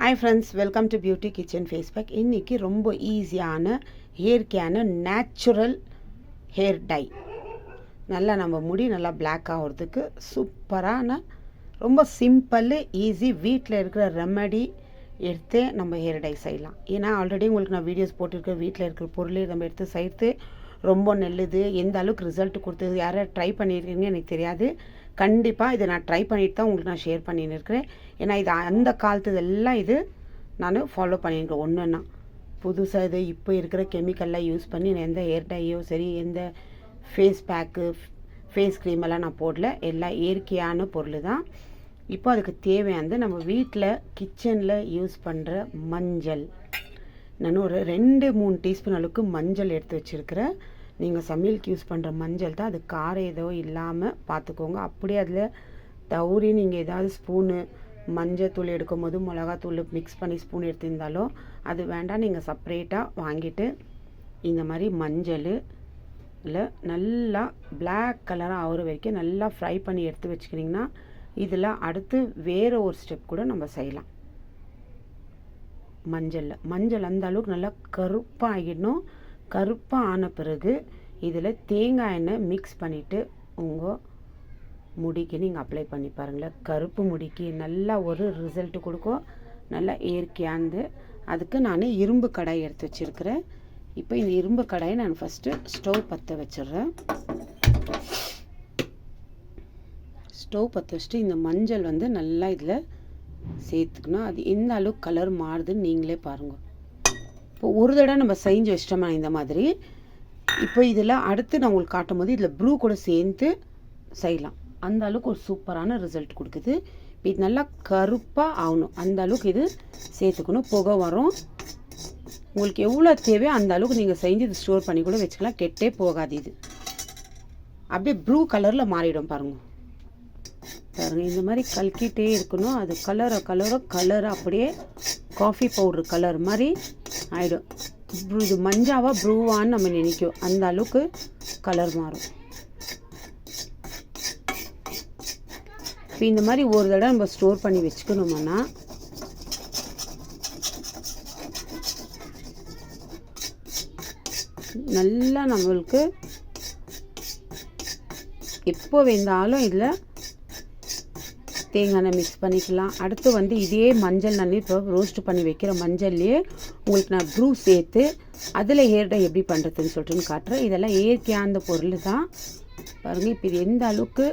Hi friends, welcome to Beauty Kitchen Facebook. இன்னைக்கு ரொம்ப ஈஸியான ஹேர் கேன நேச்சுரல் ஹேர் டை. நல்லா நம்ம முடி நல்லா பிளாக் ஆகிறதுக்கு சூப்பரான ரொம்ப சிம்பிள் ஈஸி வீட்டில் இருக்கிற ரெமடி எடுத்து நம்ம ஹேர் டை செய்யலாம். ஏன்னா ஆல்ரெடி உங்களுக்கு நான் வீடியோஸ் போட்டிருக்கேன். வீட்டில் இருக்கிற பொருளை நம்ம எடுத்து செய்து ரொம்ப நல்லது. எந்த அளவுக்கு ரிசல்ட் கொடுத்தது யாராவது ட்ரை பண்ணியிருக்கீங்கன்னு எனக்கு தெரியாது. கண்டிப்பாக இதை நான் ட்ரை பண்ணிட்டு தான் உங்களுக்கு நான் ஷேர் பண்ணின்னு இருக்கிறேன். ஏன்னா இது அந்த காலத்து எல்லாம் இது நான் ஃபாலோ பண்ணியிருக்கேன். ஒன்றுன்னா புதுசாக இது இப்போ இருக்கிற கெமிக்கல்லாம் யூஸ் பண்ணி நான் எந்த ஹேர் டையோ சரி எந்த ஃபேஸ் பேக்கு ஃபேஸ் க்ரீமெல்லாம் நான் போடல. எல்லாம் இயற்கையான பொருள் தான். இப்போ அதுக்கு தேவையானது நம்ம வீட்டில் கிச்சனில் யூஸ் பண்ணுற மஞ்சள். நான் ஒரு 2-3 டீஸ்பூன் அளவுக்கு மஞ்சள் எடுத்து வச்சுருக்கிறேன். நீங்கள் சமையலுக்கு யூஸ் பண்ணுற மஞ்சள் தான். அது காரம் ஏதோ இல்லாமல் பார்த்துக்கோங்க. அப்படியே அதில் தவறி நீங்கள் ஏதாவது ஸ்பூனு மஞ்சள் தூள் எடுக்கும் போது மிளகாத்தூள் மிக்ஸ் பண்ணி ஸ்பூன் எடுத்திருந்தாலும் அது வேண்டாம். நீங்கள் செப்ரேட்டாக வாங்கிட்டு இந்த மாதிரி மஞ்சள் இல்லை நல்லா பிளாக் கலராக ஆகிற வரைக்கும் நல்லா ஃப்ரை பண்ணி எடுத்து வச்சுக்கிட்டிங்கன்னா இதில் அடுத்து வேறு ஒரு ஸ்டெப் கூட நம்ம செய்யலாம். மஞ்சள் அந்த அளவுக்கு நல்லா கருப்பாக ஆகிடணும். கருப்பாக ஆன பிறகு இதில் தேங்காய் எண்ணெய் மிக்ஸ் பண்ணிவிட்டு உங்கள் முடிக்கு நீங்கள் அப்ளை பண்ணி பாருங்களேன். கருப்பு முடிக்கு நல்லா ஒரு ரிசல்ட்டு கொடுக்கும். நல்லா இயற்கையானது. அதுக்கு நான் இரும்பு கடாய் எடுத்து வச்சுருக்கிறேன். இப்போ இந்த இரும்பு கடாயை நான் ஃபஸ்ட்டு ஸ்டவ் பற்ற வச்சிடுறேன். ஸ்டவ் பற்ற வச்சுட்டு இந்த மஞ்சள் நல்லா இதில் சேர்த்துக்கணும். அது எந்த அளவுக்கு கலர் மாறுதுன்னு நீங்களே பாருங்கள். இப்போ ஒரு தடவை நம்ம செஞ்சு வச்சிட்டோமா இந்த மாதிரி. இப்போ இதில் அடுத்து நான் உங்களுக்கு காட்டும் போது இதில் ப்ளூ கூட சேர்த்து செய்யலாம். அந்த அளவுக்கு ஒரு சூப்பரான ரிசல்ட் கொடுக்குது. இப்போ இது நல்லா கருப்பாக ஆகணும். அந்த அளவுக்கு இது சேர்த்துக்கணும். புகை வரும். உங்களுக்கு எவ்வளோ தேவையோ அந்த அளவுக்கு நீங்கள் செஞ்சு இது ஸ்டோர் பண்ணி கூட வச்சுக்கலாம். கெட்டே போகாது. இது அப்படியே ப்ளூ கலரில் மாறிடும் பாருங்கள். இந்த மாதிரி கலக்கிட்டே இருக்கணும். அது கலரை அப்படியே காஃபி பவுடர் கலர் மாதிரி ஆகிடும். இது மஞ்சாவா ப்ளூவான்னு நம்ம நினைக்கும். அந்த அளவுக்கு கலர் மாறும். இப்போ இந்த மாதிரி ஒரு தடவை நம்ம ஸ்டோர் பண்ணி வச்சுக்கணுமோன்னா நல்லா நம்மளுக்கு எப்போ வேண்டாலும் இதில் தேங்காய் எண்ணெய் மிக்ஸ் பண்ணிக்கலாம். அடுத்து இதே மஞ்சள் நான் இப்போ ரோஸ்ட் பண்ணி வைக்கிற மஞ்சள்லேயே உங்களுக்கு நான் ப்ளூ சேர்த்து அதில் ஹேர் டை எப்படி பண்ணுறதுன்னு சொல்லிட்டுன்னு காட்டுறேன். இதெல்லாம் இயற்கையான பொருள் தான் பாருங்கள். இப்போ இது எந்த அளவுக்கு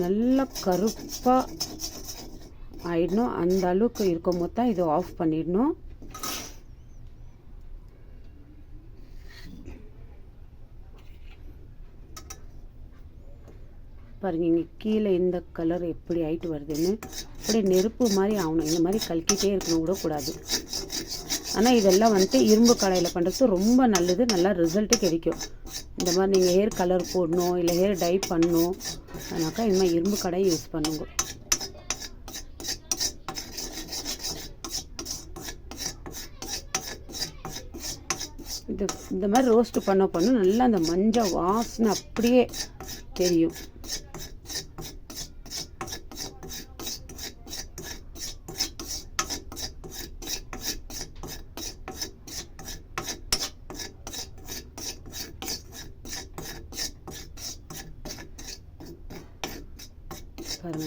நல்லா கருப்பாக ஆயிடணும். அந்த அளவுக்கு இருக்கும் போது தான் இதை ஆஃப் பண்ணிடணும். பாருங்கள் இங்கே கீழே இந்த கலர் எப்படி ஆகிட்டு வருதுன்னு. அப்படியே நெருப்பு மாதிரி ஆகணும். இந்த மாதிரி கலக்கிட்டே இருக்கணும் கூட கூடாது. ஆனால் இதெல்லாம் இரும்பு கடாயில் பண்ணுறது ரொம்ப நல்லது. நல்லா ரிசல்ட்டு கிடைக்கும். இந்த மாதிரி நீங்கள் ஹேர் கலர் போடணும் இல்லை ஹேர் டை பண்ணணும் அதனாக்கா இந்த மாதிரி இரும்பு கடாய் யூஸ் பண்ணுங்க. இந்த மாதிரி ரோஸ்ட் பண்ண நல்லா அந்த மஞ்சள் வாசனை அப்படியே தெரியும்.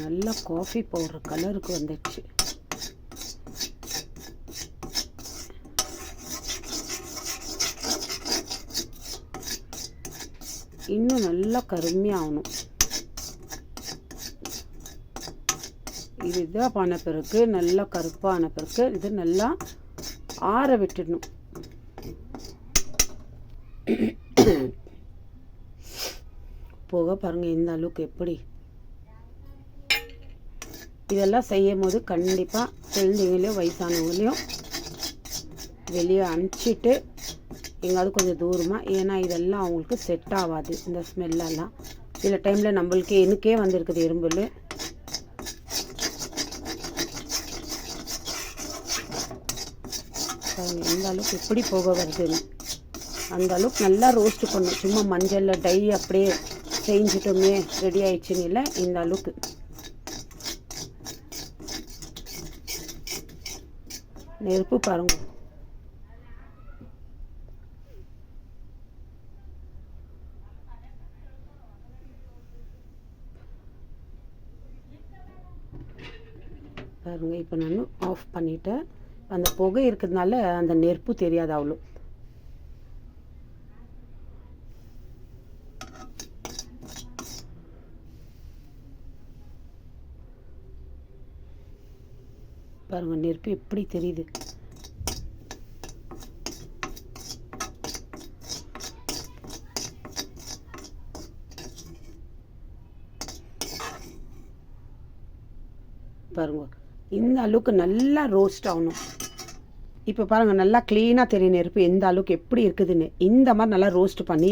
நல்லா காஃபி பவுடர் கலருக்கு வந்துடுச்சு. இன்னும் நல்லா கருமையாகணும். இது இதாக பண்ண பிறகு நல்லா கருப்பான பிறகு இது நல்லா ஆற விட்டுடணும். போக பாருங்கள் இந்த அளவுக்கு எப்படி. இதெல்லாம் செய்யும் போது கண்டிப்பாக குழந்தைங்களையும் வயசானவங்களையும் வெளியே அனுப்பிச்சிட்டு எங்காவது கொஞ்சம் தூரமாக. ஏன்னா இதெல்லாம் அவங்களுக்கு செட் ஆகாது. இந்த ஸ்மெல்லெல்லாம் சில டைமில் எனக்கே வந்திருக்குது எறும்புல. எந்த அளவுக்கு எப்படி போக வருதுன்னு அந்த அளவுக்கு நல்லா ரோஸ்ட் பண்ணணும். சும்மா மஞ்சளில் டை அப்படியே செஞ்சிட்டோமே ரெடி ஆயிடுச்சுன்னு இல்லை, இந்த அளவுக்கு நெருப்பு பாருங்க. பாருங்க இப்போ நான் ஆஃப் பண்ணிட்டேன். அந்த புகை இருக்கிறதுனால அந்த நெருப்பு தெரியாது அவ்வளோ. பாருங்க நெருப்பு எப்படி தெரியுது. பாருங்க இந்த அளவுக்கு நல்லா ரோஸ்ட் ஆகணும். இப்போ பாருங்கள் நல்லா க்ளீனாக தெரியும் நெருப்பு எந்த அளவுக்கு எப்படி இருக்குதுன்னு. இந்த மாதிரி நல்லா ரோஸ்ட் பண்ணி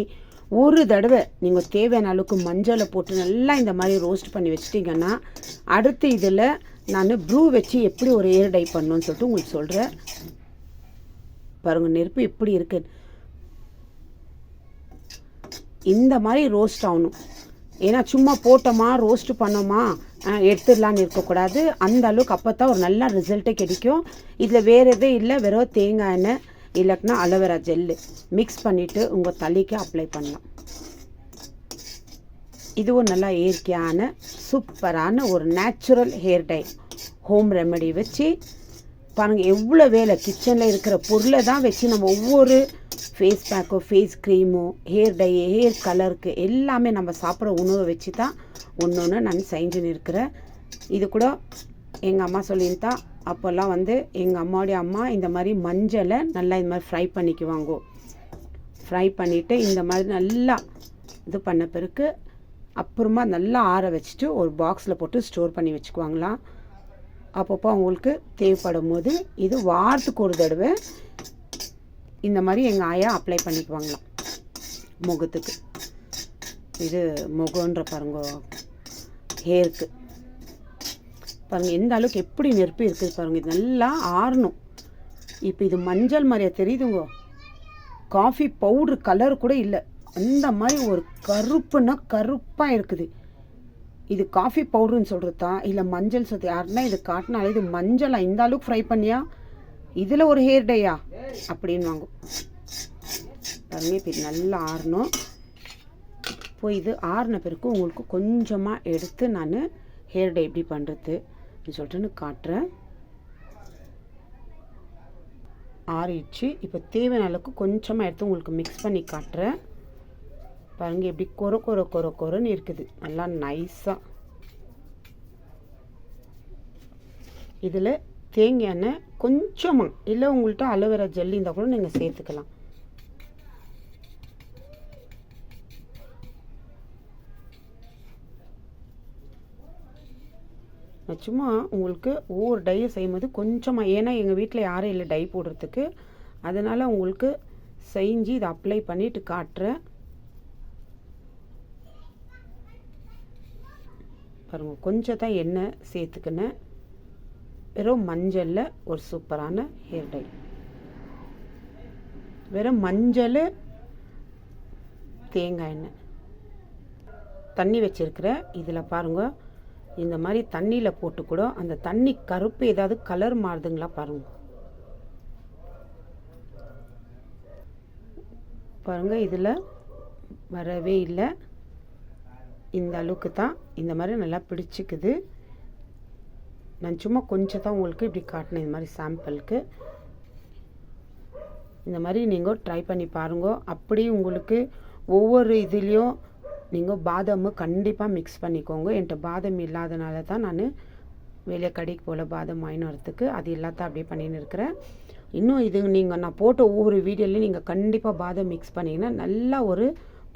ஒரு தடவை நீங்கள் தேவையான அளவுக்கு மஞ்சளை போட்டு நல்லா இந்த மாதிரி ரோஸ்ட் பண்ணி வச்சிட்டிங்கன்னா, அடுத்து இதில் நான் ப்ரூ வச்சு எப்படி ஒரு ஏர் டை பண்ணணும்னு சொல்லிட்டு உங்களுக்கு சொல்கிறேன். பாருங்கள் நெருப்பு எப்படி இருக்குது. இந்த மாதிரி ரோஸ்ட் ஆகணும். ஏன்னா சும்மா போட்டோமா ரோஸ்ட் பண்ணோமா எடுத்துடலான்னு இருக்கக்கூடாது. அந்த அளவுக்கு அப்போ தான் ஒரு நல்ல ரிசல்ட்டே கிடைக்கும். இதில் வேறு எதுவும் இல்லை, வெறும் தேங்காய் எண்ணெய் இல்லைன்னா அலோவேரா ஜெல்லு மிக்ஸ் பண்ணிவிட்டு உங்கள் தலைக்கு அப்ளை பண்ணலாம். இதுவும் நல்லா இயற்கையான சூப்பரான ஒரு natural hair dye home remedy வச்சு பாருங்கள். எவ்வளோ வேலை கிச்சனில் இருக்கிற பொருளை தான் வச்சு நம்ம ஒவ்வொரு ஃபேஸ் பேக்கோ ஃபேஸ் க்ரீமோ ஹேர் டை ஹேர் கலருக்கு எல்லாமே நம்ம சாப்பிட்ற உணவை வச்சு தான் ஒன்று ஒன்று நான் செஞ்சுன்னு இருக்கிறேன். இது கூட எங்கள் அம்மா சொல்லியிருந்தா, அப்போல்லாம் எங்கள் அம்மாவுடைய அம்மா இந்த மாதிரி மஞ்சளை நல்லா இந்த மாதிரி ஃப்ரை பண்ணிக்குவாங்கோ. ஃப்ரை பண்ணிவிட்டு இந்த மாதிரி நல்லா இது பண்ண பிறகு அப்புறமா நல்லா ஆற வச்சுட்டு ஒரு பாக்ஸில் போட்டு ஸ்டோர் பண்ணி வச்சுக்குவாங்களாம். அப்பப்போ அவங்களுக்கு தேவைப்படும் போது இது வாரத்துக்கு ஒரு தடவை இந்த மாதிரி எங்கள் ஆயா அப்ளை பண்ணிக்குவாங்களாம் முகத்துக்கு. இது முகன்ற பாருங்க ஹேருக்கு. பாருங்கள் எந்த அளவுக்கு எப்படி நெருப்பு இருக்குது பாருங்கள். இது நல்லா ஆறணும். இப்போ இது மஞ்சள் மாதிரியா தெரியுதுங்க. காஃபி பவுட்ரு கலர் கூட இல்லை, அந்த மாதிரி ஒரு கருப்புன்னா கருப்பாக இருக்குது. இது காஃபி பவுடருன்னு சொல்கிறது தான் இல்லை மஞ்சள் சொல்றது. யாருன்னா இது காட்டினாலே இது மஞ்சளா இந்த அளவுக்கு ஃப்ரை பண்ணியா இதில் ஒரு ஹேர் டையா அப்படின்னு வாங்கும். பாருங்க இப்போ இது நல்லா ஆறணும். இப்போ இது ஆறின பிறகு உங்களுக்கு கொஞ்சமாக எடுத்து நான் ஹேர் டை எப்படி பண்ணுறது சொல்லிட்டு காட்டுறேன். ஆறிடுச்சு. இப்போ தேவையான அளவுக்கு கொஞ்சமாக எடுத்து உங்களுக்கு மிக்ஸ் பண்ணி காட்டுறேன். பாருங்கள் எப்படி கொரன்னு இருக்குது, நல்லா நைஸாக. இதில் தேங்காய் எண்ணெய் கொஞ்சமாக இல்லை உங்கள்கிட்ட அலோவேரா ஜெல் இருந்தால் கூட நீங்கள் சேர்த்துக்கலாம். நான் சும்மா உங்களுக்கு ஒவ்வொரு டையை செய்யும்போது கொஞ்சமாக, ஏன்னா எங்கள் வீட்டில் யாரும் இல்லை டை போடுறதுக்கு, அதனால் உங்களுக்கு செஞ்சு இதை அப்ளை பண்ணிவிட்டு காட்டுறேன். பாருங்கள் கொஞ்சம் தான் எண்ணெய் சேர்த்துக்கினேன். வெறும் மஞ்சளில் ஒரு சூப்பரான ஹேர் டை. வெறும் மஞ்சள் தேங்காய் எண்ணெய் தண்ணி வச்சுருக்கிறேன். இதில் பாருங்கள் இந்த மாதிரி தண்ணியில் போட்டு கூட அந்த தண்ணி கருப்பு ஏதாவது கலர் மாறுதுங்களா பாருங்கள். பாருங்கள் இதில் வரவே இல்லை. இந்த அளவுக்கு தான் இந்த மாதிரி நல்லா பிடிச்சிக்குது. நான் சும்மா கொஞ்சம் தான் உங்களுக்கு இப்படி காட்டினேன் இந்த மாதிரி சாம்பிளுக்கு. இந்த மாதிரி நீங்கள் ட்ரை பண்ணி பாருங்க. அப்படி உங்களுக்கு ஒவ்வொரு இதுலேயும் நீங்கள் பாதாம் கண்டிப்பாக மிக்ஸ் பண்ணிக்கோங்க. என்கிட்ட பாதாம் இல்லாதனால தான் நான் வெளியே கடைக்கு போல் பாதாம் வாங்கின்னு வரத்துக்கு அது எல்லாத்தையும் அப்படியே பண்ணின்னு இருக்கிறேன். இன்னும் இது நான் போட்ட ஒவ்வொரு வீடியோலையும் நீங்கள் கண்டிப்பாக பாதாம் மிக்ஸ் பண்ணிங்கன்னா நல்லா ஒரு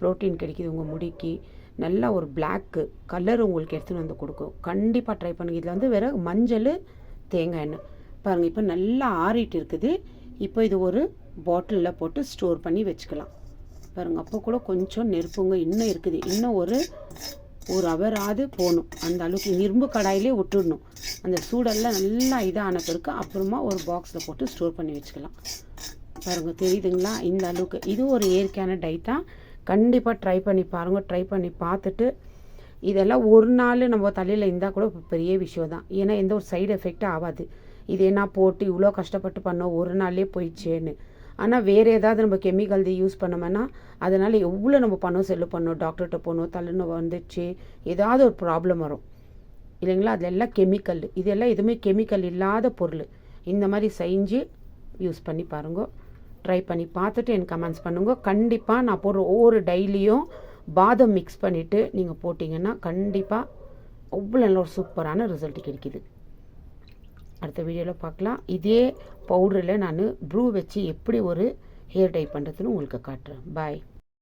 ப்ரோட்டீன் கிடைக்கிது உங்கள் முடிக்கு. நல்லா ஒரு பிளாக்கு கலர் உங்களுக்கு எடுத்துன்னு வந்து கொடுக்கும். கண்டிப்பாக ட்ரை பண்ணுங்கள். இதில் வேறு மஞ்சள் தேங்காய் எண்ணெய் பாருங்கள். இப்போ நல்லா ஆறிட்டு இருக்குது. இப்போ இது ஒரு பாட்டிலில் போட்டு ஸ்டோர் பண்ணி வச்சுக்கலாம். பாருங்கள் அப்போ கூட கொஞ்சம் நெருப்புங்க இன்னும் இருக்குது. இன்னும் ஒரு ஹவராவது போகணும். அந்த அளவுக்கு இரும்பு கடாயிலே விட்டுடணும். அந்த சூடெல்லாம் நல்லா இதான பிறகு அப்புறமா ஒரு பாக்ஸில் போட்டு ஸ்டோர் பண்ணி வச்சுக்கலாம். பாருங்கள் தெரியுதுங்களா இந்த அளவுக்கு. இது ஒரு இயற்கையான டை தான். கண்டிப்பாக ட்ரை பண்ணி பாருங்கள். ட்ரை பண்ணி பார்த்துட்டு இதெல்லாம் ஒரு நாள் நம்ம தலையில் இருந்தால் கூட பெரிய விஷயம் தான். ஏன்னா எந்த ஒரு சைடு எஃபெக்டும் ஆகாது. இது என்ன போட்டு இவ்வளோ கஷ்டப்பட்டு பண்ணோம் ஒரு நாள்லேயே போயிடுச்சேன்னு. ஆனால் வேறு ஏதாவது நம்ம கெமிக்கல் யூஸ் பண்ணோம்னா அதனால் எவ்வளோ நம்ம பணம் செலவு பண்ணோம், டாக்டர்கிட்ட போகணும், தலைநோய் வந்துச்சு, ஏதாவது ஒரு ப்ராப்ளம் வரும் இல்லைங்களா. அதெல்லாம் கெமிக்கல். இதெல்லாம் எதுவுமே கெமிக்கல் இல்லாத பொருள். இந்த மாதிரி செஞ்சு யூஸ் பண்ணி பாருங்க. ட்ரை பண்ணி பார்த்துட்டு எனக்கு கமெண்ட்ஸ் பண்ணுங்க. கண்டிப்பாக நான் போடுற ஒவ்வொரு டெய்லியும் பாதம் மிக்ஸ் பண்ணிவிட்டு நீங்கள் போட்டிங்கன்னா கண்டிப்பாக அவ்வளோ நல்ல ஒரு சூப்பரான ரிசல்ட் கிடைக்கிது. அடுத்த வீடியோவில் பார்க்கலாம். இதே பவுடரில் நான் ப்ரூ வச்சு எப்படி ஒரு ஹேர் டை பண்ணுறதுன்னு உங்களுக்கு காட்டுறேன். பாய்.